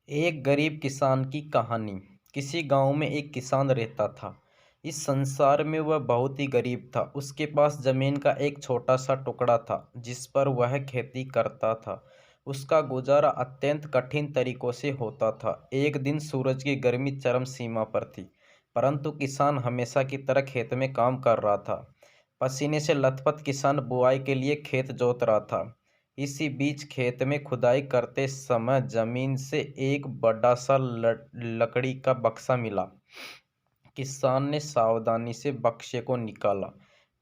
एक गरीब किसान की कहानी। किसी गांव में एक किसान रहता था। इस संसार में वह बहुत ही गरीब था। उसके पास जमीन का एक छोटा सा टुकड़ा था जिस पर वह खेती करता था। उसका गुजारा अत्यंत कठिन तरीकों से होता था। एक दिन सूरज की गर्मी चरम सीमा पर थी, परंतु किसान हमेशा की तरह खेत में काम कर रहा था। पसीने से लथपथ किसान बुआई के लिए खेत जोत रहा था। इसी बीच खेत में खुदाई करते समय जमीन से एक बड़ा सा लकड़ी का बक्सा मिला। किसान ने सावधानी से बक्से को निकाला।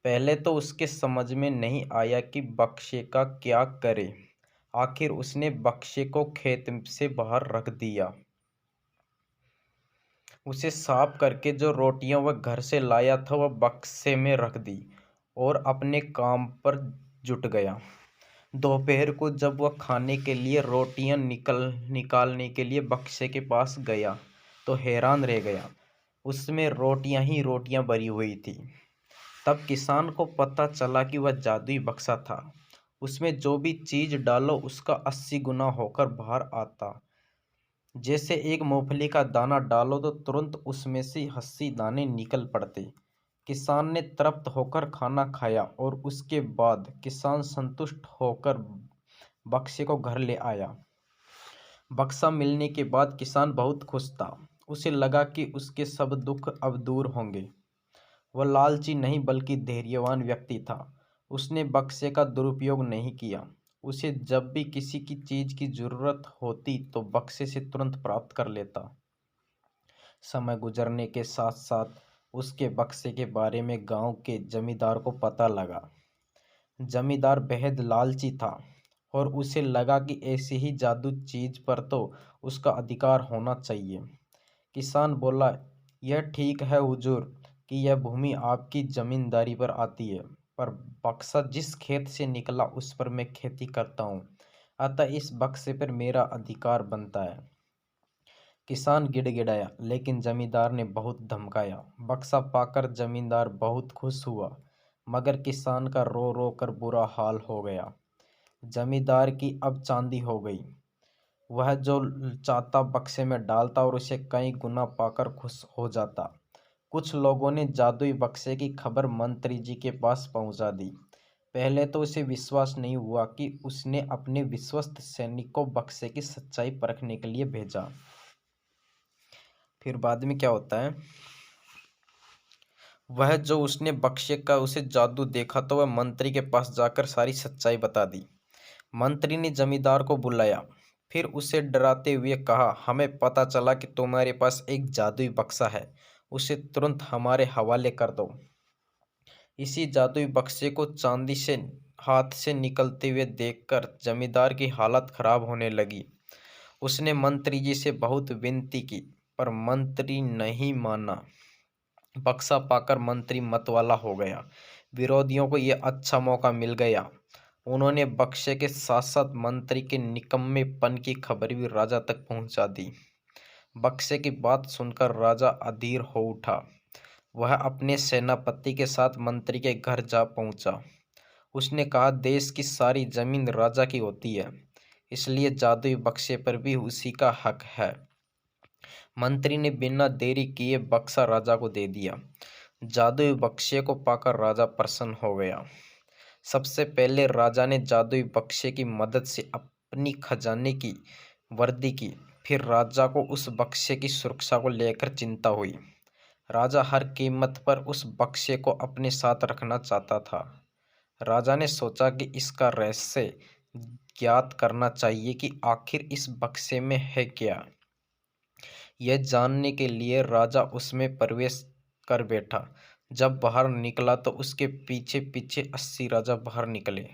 पहले तो उसके समझ में नहीं आया कि बक्से का क्या करे। आखिर उसने बक्से को खेत से बाहर रख दिया। उसे साफ करके जो रोटियां वह घर से लाया था वह बक्से में रख दी और अपने काम पर जुट गया। दोपहर को जब वह खाने के लिए रोटियां निकालने के लिए बक्से के पास गया तो हैरान रह गया। उसमें रोटियां ही रोटियां भरी हुई थी। तब किसान को पता चला कि वह जादुई बक्सा था। उसमें जो भी चीज डालो उसका 80 गुना होकर बाहर आता। जैसे एक मूंगफली का दाना डालो तो तुरंत उसमें से 80 दाने निकल पड़ते। किसान ने तृप्त होकर खाना खाया और उसके बाद किसान संतुष्ट होकर बक्से को घर ले आया। बक्सा मिलने के बाद किसान बहुत खुश था। उसे लगा कि उसके सब दुख अब दूर होंगे। वह लालची नहीं बल्कि धैर्यवान व्यक्ति था। उसने बक्से का दुरुपयोग नहीं किया। उसे जब भी किसी की चीज की जरूरत होती तो बक्से से तुरंत प्राप्त कर लेता। समय गुजरने के साथ साथ उसके बक्से के बारे में गांव के जमींदार को पता लगा। जमींदार बेहद लालची था और उसे लगा कि ऐसी ही जादू चीज पर तो उसका अधिकार होना चाहिए। किसान बोला, यह ठीक है हुजूर कि यह भूमि आपकी जमींदारी पर आती है, पर बक्सा जिस खेत से निकला उस पर मैं खेती करता हूँ, अतः इस बक्से पर मेरा अधिकार बनता है। किसान गिड़गिड़ाया, लेकिन जमींदार ने बहुत धमकाया। बक्सा पाकर जमींदार बहुत खुश हुआ, मगर किसान का रो रो कर बुरा हाल हो गया। जमींदार की अब चांदी हो गई। वह जो चाहता बक्से में डालता और उसे कई गुना पाकर खुश हो जाता। कुछ लोगों ने जादुई बक्से की खबर मंत्री जी के पास पहुंचा दी। पहले तो उसे विश्वास नहीं हुआ कि उसने अपने विश्वस्त सैनिक को बक्से की सच्चाई परखने के लिए भेजा। फिर बाद में क्या होता है, वह जो उसने बक्से का उसे जादू देखा तो वह मंत्री के पास जाकर सारी सच्चाई बता दी। मंत्री ने जमींदार को बुलाया, फिर उसे डराते हुए कहा, हमें पता चला कि तुम्हारे पास एक जादुई बक्सा है, उसे तुरंत हमारे हवाले कर दो। इसी जादुई बक्से को चांदी से हाथ से निकलते हुए देखकर जमींदार की हालत खराब होने लगी। उसने मंत्री जी से बहुत विनती की, पर मंत्री नहीं माना। बक्सा पाकर मंत्री मतवाला हो गया। विरोधियों को यह अच्छा मौका मिल गया। उन्होंने बक्से के साथ साथ मंत्री के निकम्मेपन की खबर भी राजा तक पहुंचा दी। बक्से की बात सुनकर राजा अधीर हो उठा। वह अपने सेनापति के साथ मंत्री के घर जा पहुंचा। उसने कहा, देश की सारी जमीन राजा की होती है, इसलिए जादुई बक्से पर भी उसी का हक है। मंत्री ने बिना देरी किए बक्सा राजा को दे दिया। जादुई बक्से को पाकर राजा प्रसन्न हो गया। सबसे पहले राजा ने जादुई बक्से की मदद से अपनी खजाने की वृद्धि की। फिर राजा को उस बक्से की सुरक्षा को लेकर चिंता हुई। राजा हर कीमत पर उस बक्से को अपने साथ रखना चाहता था। राजा ने सोचा कि इसका रहस्य ज्ञात करना चाहिए कि आखिर इस बक्से में है क्या। यह जानने के लिए राजा उसमें प्रवेश कर बैठा। जब बाहर निकला तो उसके पीछे पीछे 80 राजा बाहर निकले।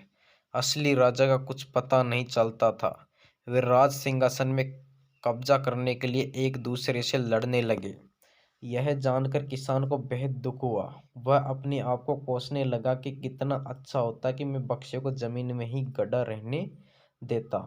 असली राजा का कुछ पता नहीं चलता था। वे राज सिंहासन में कब्जा करने के लिए एक दूसरे से लड़ने लगे। यह जानकर किसान को बेहद दुख हुआ। वह अपने आप को कोसने लगा कि कितना अच्छा होता कि मैं बक्से को जमीन में ही गड़ा रहने देता।